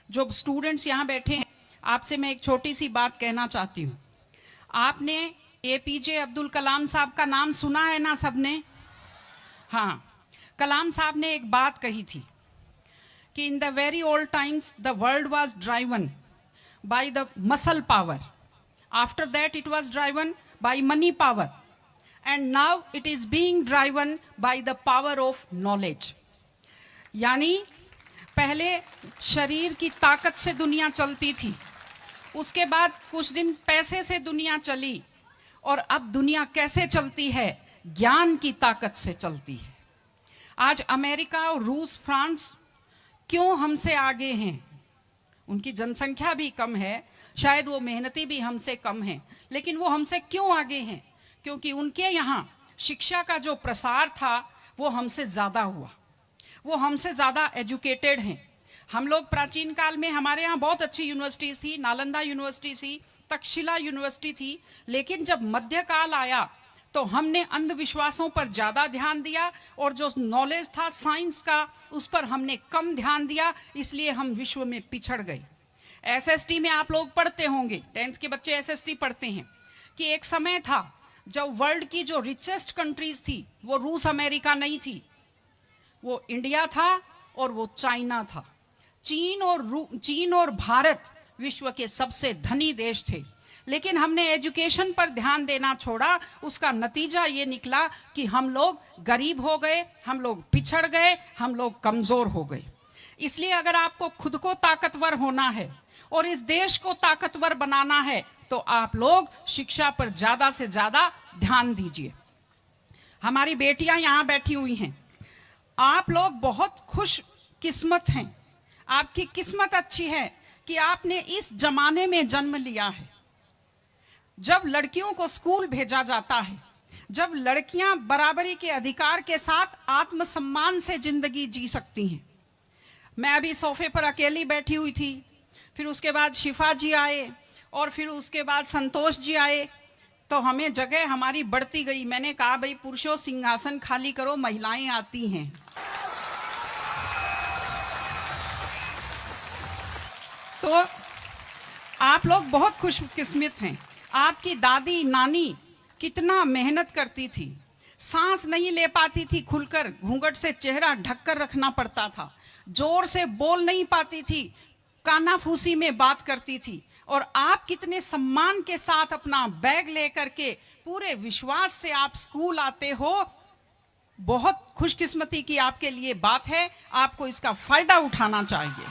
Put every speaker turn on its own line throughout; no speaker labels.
जो स्टूडेंट्स यहाँ बैठे हैं, आपसे मैं एक छोटी सी बात कहना चाहती हूँ। आपने एपीजे अब्दुल कलाम साहब का नाम सुना है ना सबने? हाँ, कलाम साहब ने एक बात कही थी कि in the very old times the world was driven by the muscle power, after that it was driven by money power, and now it is being driven by the power of knowledge. यानी पहले शरीर की ताकत से दुनिया चलती थी, उसके बाद कुछ दिन पैसे से दुनिया चली, और अब दुनिया कैसे चलती है? ज्ञान की ताकत से चलती है। आज अमेरिका और रूस, फ्रांस क्यों हमसे आगे हैं? उनकी जनसंख्या भी कम है, शायद वो मेहनती भी हमसे कम हैं, लेकिन वो हमसे क्यों आगे हैं? क्योंकि उनके यहाँ शिक्षा का जो प्रसार था वो हमसे ज़्यादा हुआ, वो हमसे ज़्यादा एजुकेटेड हैं। हम लोग प्राचीन काल में हमारे यहाँ बहुत अच्छी यूनिवर्सिटीज़ थी, नालंदा यूनिवर्सिटी थी, तक्षशिला यूनिवर्सिटी थी, लेकिन जब मध्यकाल आया तो हमने अंधविश्वासों पर ज़्यादा ध्यान दिया, और जो नॉलेज था साइंस का उस पर हमने कम ध्यान दिया, इसलिए हम विश्व में पिछड़ गए। एसएसटी में आप लोग पढ़ते होंगे, 10th के बच्चे एसएसटी पढ़ते हैं, कि एक समय था जब वर्ल्ड की जो रिचेस्ट कंट्रीज थी वो रूस अमेरिका नहीं थी, वो इंडिया था और वो चाइना था। चीन और भारत विश्व के सबसे धनी देश थे, लेकिन हमने एजुकेशन पर ध्यान देना छोड़ा। उसका नतीजा ये निकला कि हम लोग गरीब हो गए, हम लोग पिछड़ गए, हम लोग कमजोर हो गए। इसलिए अगर आपको खुद को ताकतवर होना है और इस देश को ताकतवर बनाना है तो आप लोग शिक्षा पर ज्यादा से ज्यादा ध्यान दीजिए। हमारी बेटियां यहाँ बैठी हुई हैं, आप लोग बहुत खुश किस्मत हैं, आपकी किस्मत अच्छी है कि आपने इस जमाने में जन्म लिया है जब लड़कियों को स्कूल भेजा जाता है, जब लड़कियां बराबरी के अधिकार के साथ आत्मसम्मान से जिंदगी जी सकती हैं। मैं अभी सोफे पर अकेली बैठी हुई थी, फिर उसके बाद शिफा जी आए, और फिर उसके बाद संतोष जी आए, तो हमें जगह हमारी बढ़ती गई। मैंने कहा भाई पुरुषों सिंहासन खाली करो, महिलाएं आती हैं। तो आप लोग बहुत खुशकिस्मत हैं। आपकी दादी नानी कितना मेहनत करती थी, सांस नहीं ले पाती थी खुलकर, घूंघट से चेहरा ढककर रखना पड़ता था, जोर से बोल नहीं पाती थी, कानाफूसी में बात करती थी, और आप कितने सम्मान के साथ अपना बैग लेकर के पूरे विश्वास से आप स्कूल आते हो। बहुत खुशकिस्मती की आपके लिए बात है, आपको इसका फायदा उठाना चाहिए।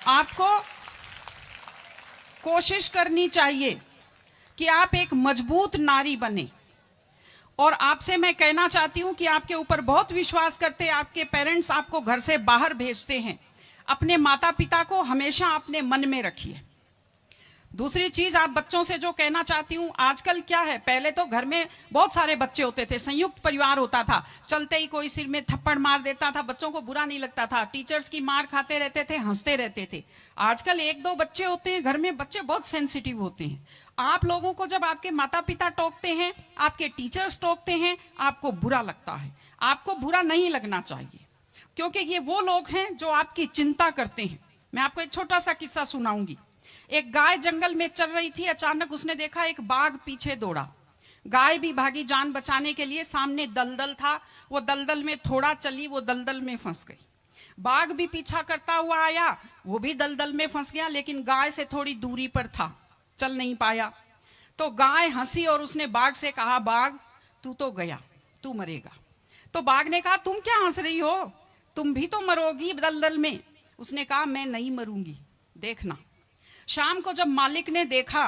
आपको कोशिश करनी चाहिए कि आप एक मजबूत नारी बने, और आपसे मैं कहना चाहती हूं कि आपके ऊपर बहुत विश्वास करते हैं, आपके पेरेंट्स आपको घर से बाहर भेजते हैं, अपने माता पिता को हमेशा अपने मन में रखिए। दूसरी चीज आप बच्चों से जो कहना चाहती हूँ, आजकल क्या है, पहले तो घर में बहुत सारे बच्चे होते थे, संयुक्त परिवार होता था, चलते ही कोई सिर में थप्पड़ मार देता था, बच्चों को बुरा नहीं लगता था, टीचर्स की मार खाते रहते थे, हंसते रहते थे। आजकल 1-2 बच्चे होते हैं घर में, बच्चे बहुत सेंसिटिव होते हैं। आप लोगों को जब आपके माता पिता टोकते हैं, आपके टीचर्स टोकते हैं, आपको बुरा लगता है। आपको बुरा नहीं लगना चाहिए, क्योंकि ये वो लोग हैं जो आपकी चिंता करते हैं। मैं आपको एक छोटा सा किस्सा सुनाऊंगी। एक गाय जंगल में चल रही थी, अचानक उसने देखा एक बाघ पीछे दौड़ा। गाय भी भागी जान बचाने के लिए, सामने दलदल था, वो दलदल में थोड़ा चली, वो दलदल में फंस गई। बाघ भी पीछा करता हुआ आया, वो भी दलदल में फंस गया, लेकिन गाय से थोड़ी दूरी पर था, चल नहीं पाया। तो गाय हंसी और उसने बाघ से कहा, बाघ तू तो गया, तू मरेगा। तो बाघ ने कहा, तुम क्या हंस रही हो, तुम भी तो मरोगी दलदल में। उसने कहा, मैं नहीं मरूंगी, देखना। शाम को जब मालिक ने देखा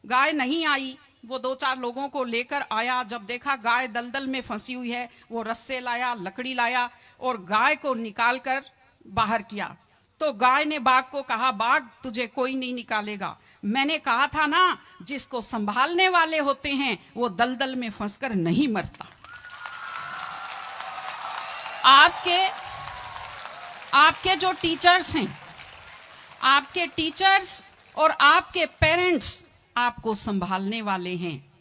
गाय नहीं आई, वो 2-4 लोगों को लेकर आया। जब देखा गाय दलदल में फंसी हुई है, वो रस्से लाया, लकड़ी लाया, और गाय को निकाल कर बाहर किया। तो गाय ने बाघ को कहा, बाघ तुझे कोई नहीं निकालेगा, मैंने कहा था ना, जिसको संभालने वाले होते हैं वो दलदल में फंसकर नहीं मरता। आपके जो टीचर्स हैं, आपके टीचर्स और आपके पेरेंट्स आपको संभालने वाले हैं।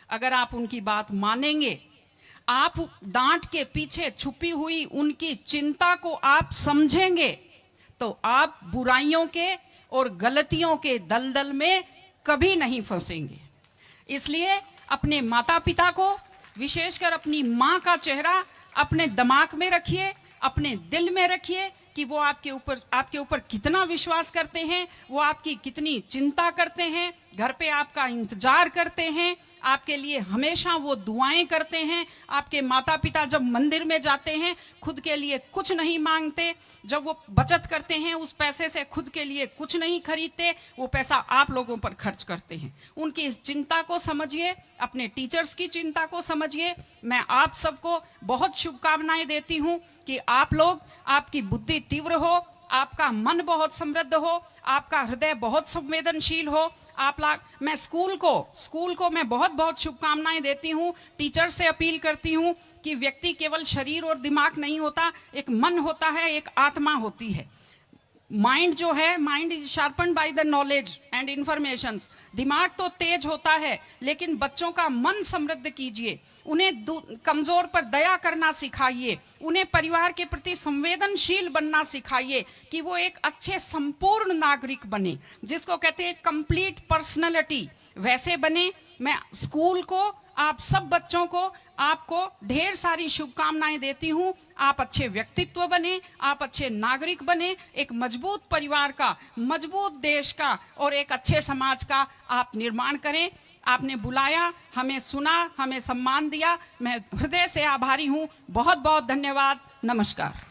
अगर आप उनकी बात मानेंगे, आप डांट के पीछे छुपी हुई उनकी चिंता को आप समझेंगे तो आप बुराइयों के और गलतियों के दलदल में कभी नहीं फंसेंगे। इसलिए अपने माता पिता को, विशेषकर अपनी माँ का चेहरा अपने दिमाग में रखिए, अपने दिल में रखिए कि वो आपके ऊपर कितना विश्वास करते हैं, वो आपकी कितनी चिंता करते हैं, घर पे आपका इंतजार करते हैं, आपके लिए हमेशा वो दुआएं करते हैं। आपके माता पिता जब मंदिर में जाते हैं खुद के लिए कुछ नहीं मांगते, जब वो बचत करते हैं उस पैसे से खुद के लिए कुछ नहीं खरीदते, वो पैसा आप लोगों पर खर्च करते हैं। उनकी इस चिंता को समझिए, अपने टीचर्स की चिंता को समझिए। मैं आप सबको बहुत शुभकामनाएं देती हूं कि आप लोग, आपकी बुद्धि तीव्र हो, आपका मन बहुत समृद्ध हो, आपका हृदय बहुत संवेदनशील हो। मैं स्कूल को मैं बहुत बहुत शुभकामनाएं देती हूँ। टीचर से अपील करती हूँ कि व्यक्ति केवल शरीर और दिमाग नहीं होता, एक मन होता है, एक आत्मा होती है। माइंड जो है, mind is sharpened by the knowledge and information. दिमाग तो तेज होता है, लेकिन बच्चों का मन समृद्ध कीजिए, उन्हें कमजोर पर दया करना सिखाइए, उन्हें परिवार के प्रति संवेदनशील बनना सिखाइए कि वो एक अच्छे संपूर्ण नागरिक बने, जिसको कहते हैं कंप्लीट पर्सनैलिटी, वैसे बने। मैं स्कूल को, आप सब बच्चों को, आपको ढेर सारी शुभकामनाएं देती हूं। आप अच्छे व्यक्तित्व बने, आप अच्छे नागरिक बने, एक मजबूत परिवार का, मजबूत देश का और एक अच्छे समाज का आप निर्माण करें। आपने बुलाया, हमें सुना, हमें सम्मान दिया, मैं हृदय से आभारी हूं। बहुत बहुत धन्यवाद। नमस्कार।